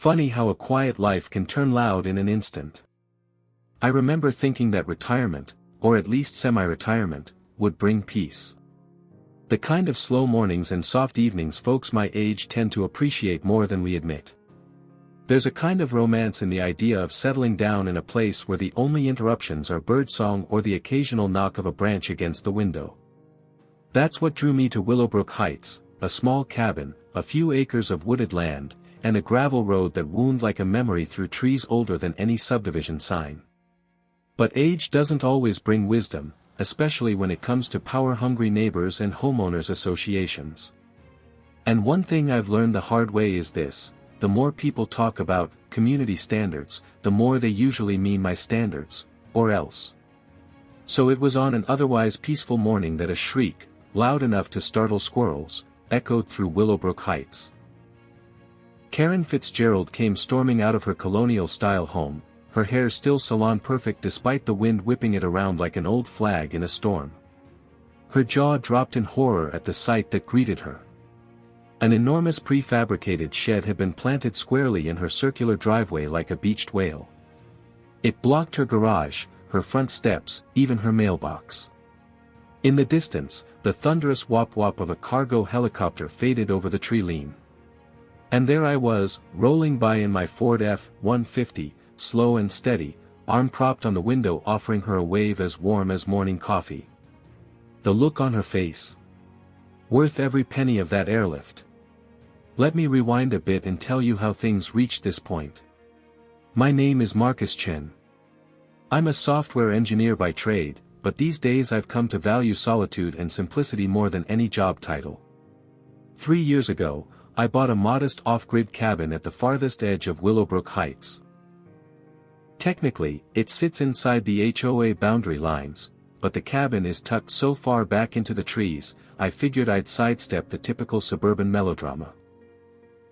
Funny how a quiet life can turn loud in an instant. I remember thinking that retirement, or at least semi-retirement, would bring peace. The kind of slow mornings and soft evenings folks my age tend to appreciate more than we admit. There's a kind of romance in the idea of settling down in a place where the only interruptions are birdsong or the occasional knock of a branch against the window. That's what drew me to Willowbrook Heights, a small cabin, a few acres of wooded land, and a gravel road that wound like a memory through trees older than any subdivision sign. But age doesn't always bring wisdom, especially when it comes to power-hungry neighbors and homeowners associations. And one thing I've learned the hard way is this: the more people talk about community standards, the more they usually mean my standards, or else. So it was on an otherwise peaceful morning that a shriek, loud enough to startle squirrels, echoed through Willowbrook Heights. Karen Fitzgerald came storming out of her colonial-style home, her hair still salon-perfect despite the wind whipping it around like an old flag in a storm. Her jaw dropped in horror at the sight that greeted her. An enormous prefabricated shed had been planted squarely in her circular driveway like a beached whale. It blocked her garage, her front steps, even her mailbox. In the distance, the thunderous whop-whop of a cargo helicopter faded over the tree line. And there I was, rolling by in my Ford F-150, slow and steady, arm propped on the window offering her a wave as warm as morning coffee. The look on her face. Worth every penny of that airlift. Let me rewind a bit and tell you how things reached this point. My name is Chen. I'm a software engineer by trade, but these days I've come to value solitude and simplicity more than any job title. 3 years ago, I bought a modest off-grid cabin at the farthest edge of Willowbrook Heights. Technically, it sits inside the HOA boundary lines, but the cabin is tucked so far back into the trees, I figured I'd sidestep the typical suburban melodrama.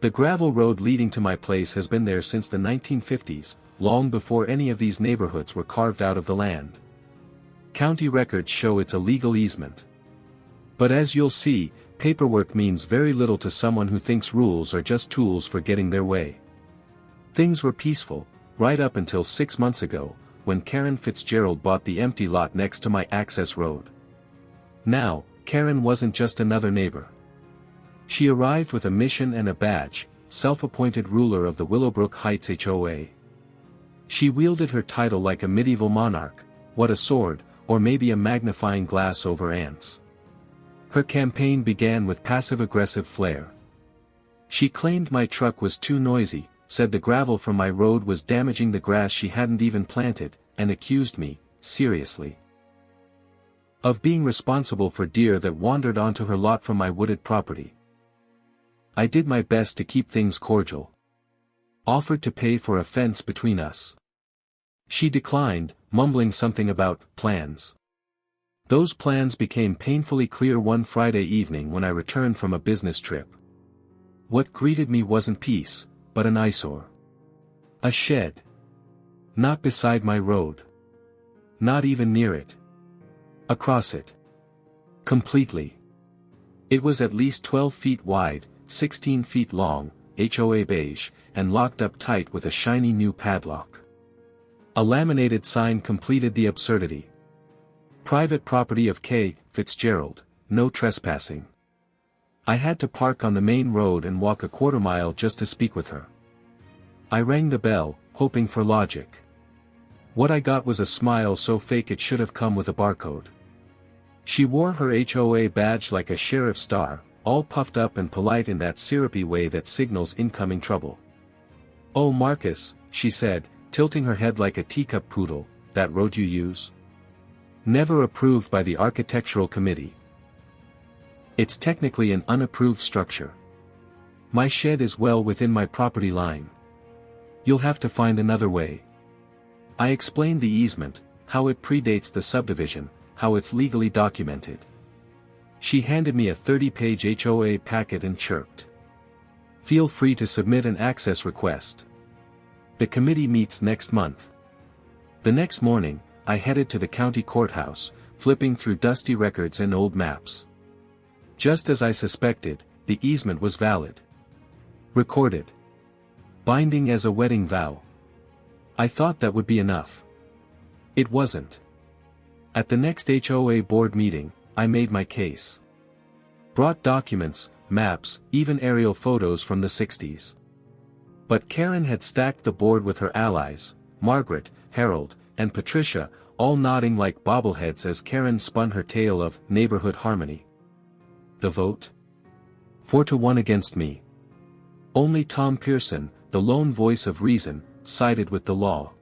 The gravel road leading to my place has been there since the 1950s, long before any of these neighborhoods were carved out of the land. County records show it's a legal easement. But as you'll see, paperwork means very little to someone who thinks rules are just tools for getting their way. Things were peaceful, right up until 6 months ago, when Karen Fitzgerald bought the empty lot next to my access road. Now, Karen wasn't just another neighbor. She arrived with a mission and a badge, self-appointed ruler of the Willowbrook Heights HOA. She wielded her title like a medieval monarch, what a sword, or maybe a magnifying glass over ants. Her campaign began with passive-aggressive flair. She claimed my truck was too noisy, said the gravel from my road was damaging the grass she hadn't even planted, and accused me, seriously, of being responsible for deer that wandered onto her lot from my wooded property. I did my best to keep things cordial. Offered to pay for a fence between us. She declined, mumbling something about plans. Those plans became painfully clear one Friday evening when I returned from a business trip. What greeted me wasn't peace, but an eyesore. A shed. Not beside my road. Not even near it. Across it. Completely. It was at least 12 feet wide, 16 feet long, HOA beige, and locked up tight with a shiny new padlock. A laminated sign completed the absurdity. Private property of K. Fitzgerald, no trespassing. I had to park on the main road and walk a quarter-mile just to speak with her. I rang the bell, hoping for logic. What I got was a smile so fake it should have come with a barcode. She wore her HOA badge like a sheriff's star, all puffed up and polite in that syrupy way that signals incoming trouble. "Oh Marcus," she said, tilting her head like a teacup poodle, "that road you use? Never approved by the architectural committee. It's technically an unapproved structure. My shed is well within my property line. You'll have to find another way." I explained the easement, how it predates the subdivision, how it's legally documented. She handed me a 30-page HOA packet and chirped. "Feel free to submit an access request. The committee meets next month." The next morning, I headed to the county courthouse, flipping through dusty records and old maps. Just as I suspected, the easement was valid. Recorded. Binding as a wedding vow. I thought that would be enough. It wasn't. At the next HOA board meeting, I made my case. Brought documents, maps, even aerial photos from the 60s. But Karen had stacked the board with her allies, Margaret, Harold, and Patricia, all nodding like bobbleheads as Karen spun her tale of neighborhood harmony. The vote? 4-1 against me. Only Tom Pearson, the lone voice of reason, sided with the law.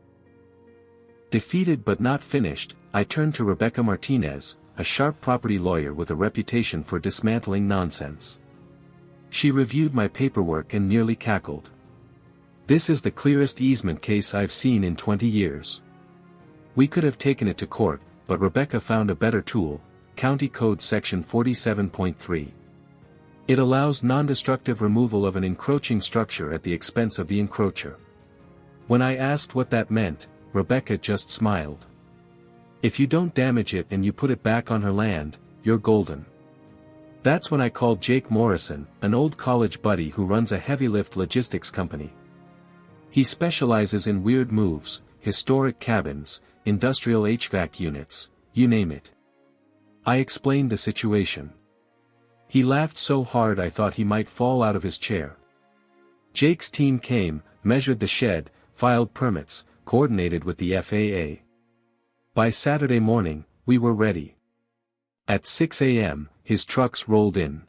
Defeated but not finished, I turned to Rebecca Martinez, a sharp property lawyer with a reputation for dismantling nonsense. She reviewed my paperwork and nearly cackled. This is the clearest easement case I've seen in 20 years. We could have taken it to court, but Rebecca found a better tool, County Code Section 47.3. It allows non-destructive removal of an encroaching structure at the expense of the encroacher. When I asked what that meant, Rebecca just smiled. If you don't damage it and you put it back on her land, you're golden. That's when I called Jake Morrison, an old college buddy who runs a heavy lift logistics company. He specializes in weird moves, historic cabins, industrial HVAC units, you name it. I explained the situation. He laughed so hard I thought he might fall out of his chair. Jake's team came, measured the shed, filed permits, coordinated with the FAA. By Saturday morning, we were ready. At 6 a.m., his trucks rolled in.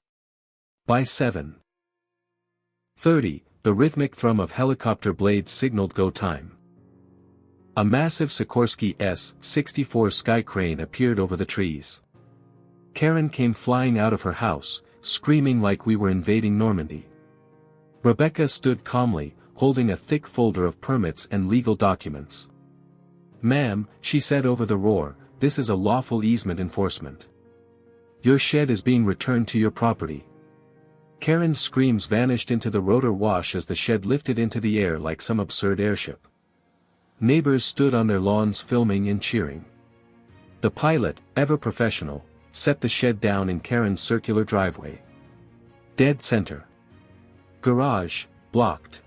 By 7:30, the rhythmic thrum of helicopter blades signaled go time. A massive Sikorsky S-64 sky crane appeared over the trees. Karen came flying out of her house, screaming like we were invading Normandy. Rebecca stood calmly, holding a thick folder of permits and legal documents. "Ma'am," she said over the roar, "this is a lawful easement enforcement. Your shed is being returned to your property." Karen's screams vanished into the rotor wash as the shed lifted into the air like some absurd airship. Neighbors stood on their lawns filming and cheering. The pilot, ever professional, set the shed down in Karen's circular driveway. Dead center. Garage, blocked.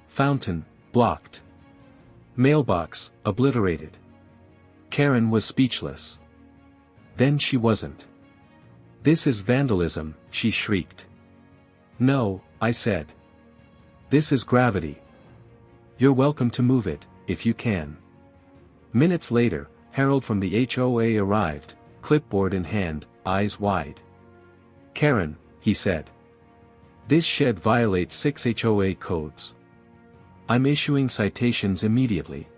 Fountain, blocked. Mailbox, obliterated. Karen was speechless. Then she wasn't. "This is vandalism," she shrieked. "No," I said. "This is gravity. You're welcome to move it, if you can." Minutes later, Harold from the HOA arrived, clipboard in hand, eyes wide. "Karen," he said. "This shed violates 6 HOA codes. I'm issuing citations immediately."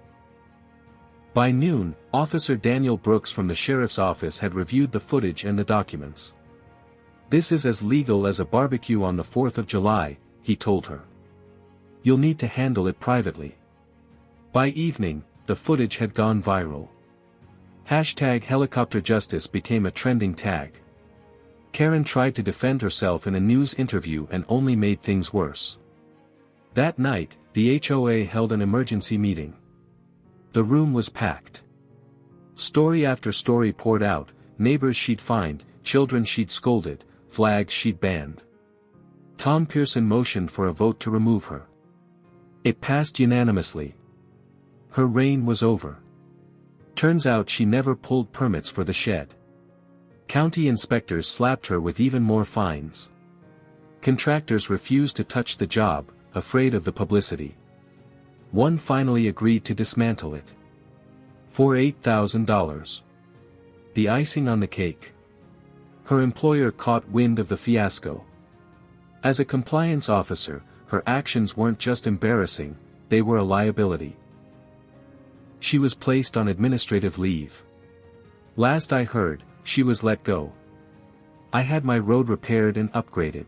By noon, Officer Daniel Brooks from the sheriff's office had reviewed the footage and the documents. "This is as legal as a barbecue on the 4th of July, he told her. "You'll need to handle it privately." By evening, the footage had gone viral. #HelicopterJustice became a trending tag. Karen tried to defend herself in a news interview and only made things worse. That night, the HOA held an emergency meeting. The room was packed. Story after story poured out, neighbors she'd fined, children she'd scolded, flags she'd banned. Tom Pearson motioned for a vote to remove her. It passed unanimously. Her reign was over. Turns out she never pulled permits for the shed. County inspectors slapped her with even more fines. Contractors refused to touch the job, afraid of the publicity. One finally agreed to dismantle it. For $8,000. The icing on the cake. Her employer caught wind of the fiasco. As a compliance officer, her actions weren't just embarrassing, they were a liability. She was placed on administrative leave. Last I heard, she was let go. I had my road repaired and upgraded.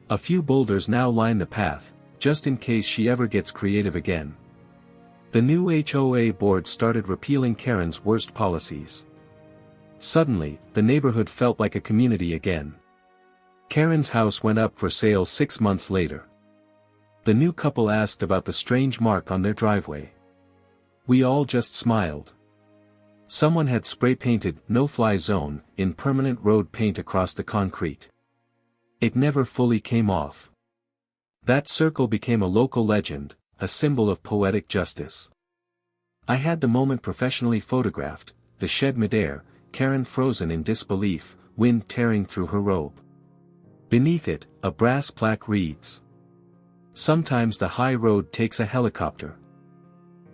A few boulders now line the path, just in case she ever gets creative again. The new HOA board started repealing Karen's worst policies. Suddenly, the neighborhood felt like a community again. Karen's house went up for sale 6 months later. The new couple asked about the strange mark on their driveway. We all just smiled. Someone had spray-painted "no-fly zone" in permanent road paint across the concrete. It never fully came off. That circle became a local legend, a symbol of poetic justice. I had the moment professionally photographed, the shed midair, Karen frozen in disbelief, wind tearing through her robe. Beneath it, a brass plaque reads, "Sometimes the high road takes a helicopter.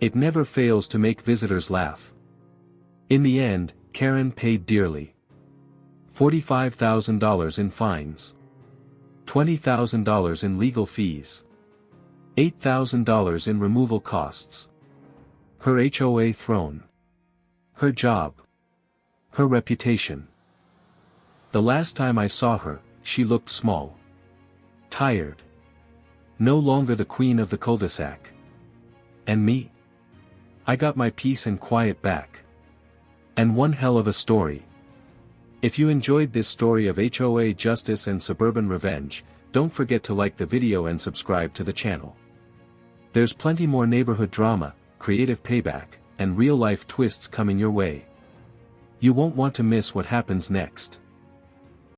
It never fails to make visitors laugh." In the end, Karen paid dearly. $45,000 in fines. $20,000 in legal fees. $8,000 in removal costs. Her HOA thrown. Her job. Her reputation. The last time I saw her, she looked small. Tired. No longer the queen of the cul-de-sac. And me? I got my peace and quiet back. And one hell of a story. If you enjoyed this story of HOA justice and suburban revenge, don't forget to like the video and subscribe to the channel. There's plenty more neighborhood drama, creative payback, and real-life twists coming your way. You won't want to miss what happens next.